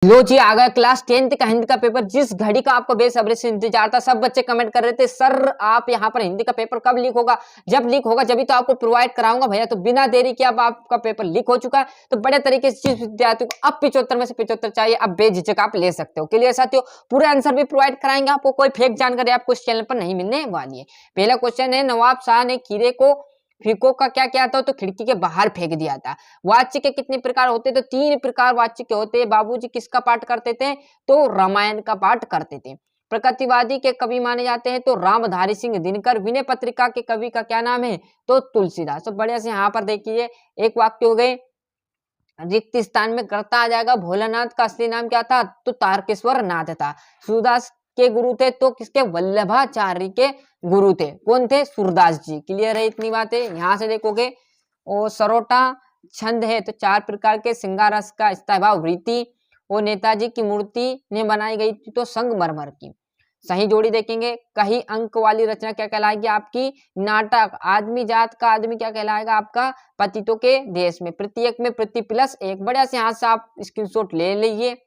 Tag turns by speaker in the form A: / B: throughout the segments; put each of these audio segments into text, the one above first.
A: लो जी आ गया class 10th का हिंदी का पेपर। जिस घड़ी का आपको बेसब्री से इंतजार था, सब बच्चे कमेंट कर रहे थे सर आप यहाँ पर हिंदी का पेपर कब लीक होगा। जब लीक होगा जब तो आपको प्रोवाइड कराऊंगा भैया। तो बिना देरी के अब आपका पेपर लीक हो चुका है। तो बड़े तरीके से जिस विद्यार्थी को अब 75 में से 75 चाहिए, अब बेझिझक आप ले सकते हो। क्लियर साथियों, पूरे आंसर भी प्रोवाइड कराएंगे आपको, कोई फेक जानकारी आपको इस चैनल पर नहीं मिलने वाली है। पहला क्वेश्चन है, नवाब शाह ने खीरे को फीको का क्या किया था, तो खिड़की के बाहर फेंक दिया था। वाच्य के कितने प्रकार होते, तो 3 प्रकार वाच्य के होते हैं। बाबूजी किसका पाठ करते थे, तो रामायण का पाठ करते थे। प्रकृतिवादी के कवि माने जाते हैं, तो रामधारी सिंह दिनकर। विनय पत्रिका के कवि का क्या नाम है, तो तुलसीदास। तो बढ़िया से यहाँ पर देखिए, एक वाक्य हो गए। रिक्त स्थान में करता आ जाएगा। भोलानाथ का असली नाम क्या था, तो तारकेश्वर नाथ था। सूरदास के गुरु थे, तो किसके, वल्लभाचार्य के गुरु थे। कौन थे, सूरदास जी। क्लियर है इतनी बातें। यहाँ से देखोगे और सरोटा छंद है, तो 4 प्रकार के। श्रृंगार रस का स्थायीभाव रीति, और नेताजी की मूर्ति ने बनाई गई थी, तो संगमरमर की। सही जोड़ी देखेंगे। कहीं अंक वाली रचना क्या कहलाएगी आपकी, नाटक। आदमी जात का आदमी क्या कहलाएगा आपका, पतितों के देश में। प्रत्येक में प्रति प्लस एक। बढ़िया से यहाँ से आप स्क्रीनशॉट ले लीजिए।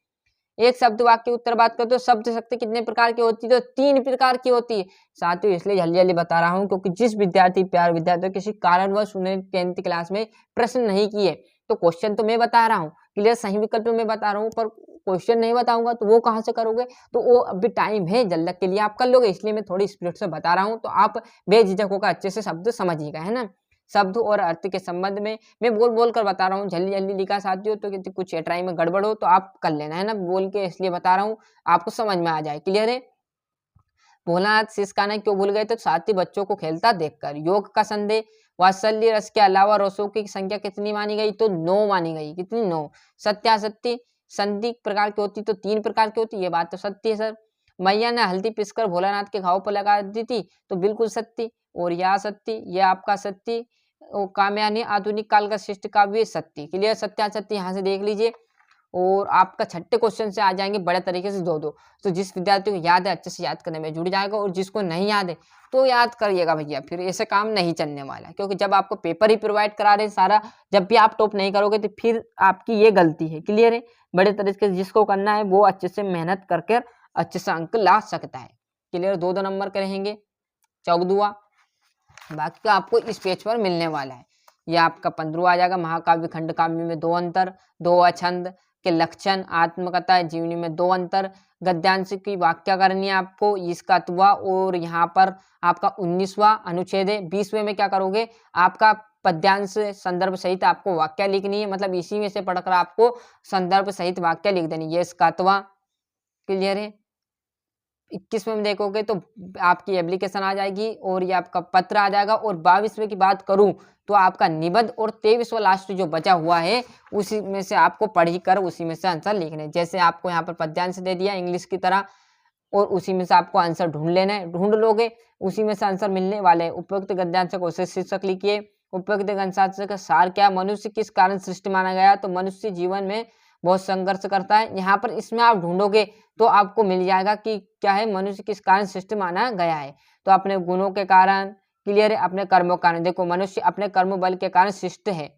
A: एक शब्द वाक्य उत्तर बात करो तो शब्द शक्ति कितने प्रकार की होती है, तो 3 प्रकार की होती है। साथियों इसलिए जल्दी जल्दी बता रहा हूँ क्योंकि जिस विद्यार्थी प्यार विद्यार्थी किसी कारणवश उन्हें 10th क्लास में प्रश्न नहीं किए, तो क्वेश्चन तो मैं बता रहा हूँ, क्लियर, सही विकल्प मैं बता रहा हूँ, पर क्वेश्चन नहीं बताऊंगा तो वो कहाँ से करोगे। तो वो अभी टाइम है, जल्द के लिए आप कर लोगे, इसलिए मैं थोड़ी स्पीड से बता रहा हूँ। तो आप बेझिझक होकर अच्छे से शब्द समझिएगा, है ना। शब्द और अर्थ के संबंध में मैं बोल बोल कर बता रहा हूँ, जल्दी जल्दी लिखा साथियों, तो किसी कुछ ट्राई में गड़बड़ हो तो आप कर लेना, है ना। बोल के इसलिए बता रहा हूँ, आपको समझ में आ जाए। क्लियर है। भोलानाथ शीश खाना क्यों भूल गए, तो साथी बच्चों को खेलता देखकर। योग का संदेह, वात्सल्य रस के अलावा रसों की संख्या कितनी मानी गई, तो 9 मानी गई। कितनी, 9। सत्यासत्य संधि प्रकार की होती, तो 3 प्रकार की होती, ये बात तो सत्य है सर। मैया ने हल्दी पीसकर भोलानाथ के घाव पर लगा दी थी, तो बिल्कुल सत्य। और यह सत्य, यह आपका सत्य। कामयानी आधुनिक काल का श्रेष्ठ काव्य, सत्य। क्लियर, सत्यासत्य यहाँ से देख लीजिए। और आपका छठे क्वेश्चन से आ जाएंगे बड़े तरीके से 2-2। तो जिस विद्यार्थी को याद है अच्छे से याद करने में जुड़ जाएगा, और जिसको नहीं याद है तो याद करिएगा भैया, फिर ऐसे काम नहीं चलने वाला है। क्योंकि जब आपको पेपर ही प्रोवाइड करा रहे हैं सारा, जब भी आप टॉप नहीं करोगे तो फिर आपकी ये गलती है। क्लियर है। बड़े तरीके से जिसको करना है वो अच्छे से मेहनत करके अच्छे से अंक ला सकता है। क्लियर, 2-2 नंबर के रहेंगे। चौदवा बाकी का आपको इस पेज पर मिलने वाला है। ये आपका 15वां आ जाएगा। महाकाव्य खंड काव्य में 2 अंतर। 2 छंद के लक्षण, आत्मकथा जीवनी में 2 अंतर। गद्यांश की व्याख्या करनी है आपको, इसका अथवा। और यहाँ पर आपका 19वां अनुच्छेद है। 20वें में क्या करोगे, आपका पद्यांश संदर्भ सहित आपको वाक्य लिखनी है, मतलब इसी में से पढ़कर आपको संदर्भ सहित वाक्य लिख देनी, ये इसका अथवा। क्लियर है। 21वें में देखोगे तो आपकी एप्लीकेशन आ जाएगी, और ये आपका पत्र आ जाएगा। और 22वें की बात करूं तो आपका निबंध। और 23वां लास्ट जो बचा हुआ है उसी में से आपको पढ़ी कर उसी में से आंसर लिखने। जैसे आपको यहाँ पर पद्यांश दे दिया इंग्लिश की तरह, और उसी में से आपको आंसर ढूंढ लेना है। ढूंढ लोगे उसी में से आंसर मिलने वाले हैं। उपयुक्त गद्यांश को शीर्षक लिखिए। उपयुक्त गद्यांश का सार क्या, मनुष्य किस कारण सृष्टि माना गया, तो मनुष्य जीवन में बहुत संघर्ष करता है। यहाँ पर इसमें आप ढूंढोगे तो आपको मिल जाएगा कि क्या है, मनुष्य किस कारण सृष्टि माना गया है, तो अपने गुणों के कारण। क्लियर है। अपने कर्मों के कारण, देखो मनुष्य अपने कर्म बल के कारण सृष्ट है,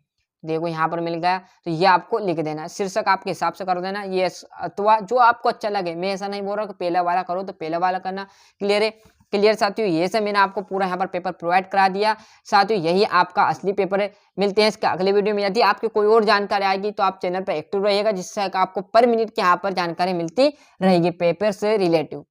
A: देखो यहाँ पर मिल गया। तो ये आपको लिख देना, शीर्षक आपके हिसाब से कर देना। ये अथवा जो आपको अच्छा लगे, मैं ऐसा नहीं बोल रहा कि पहला वाला करो तो पहला वाला करना। क्लियर है। क्लियर साथियों, ये सब मैंने आपको पूरा यहाँ पर पेपर प्रोवाइड करा दिया। साथियों यही आपका असली पेपर है। मिलते हैं इसके अगले वीडियो में। यदि आपकी कोई और जानकारी आएगी तो आप चैनल पर एक्टिव रहिएगा, जिससे आपको पर मिनट की यहाँ पर जानकारी मिलती रहेगी पेपर से रिलेटिव।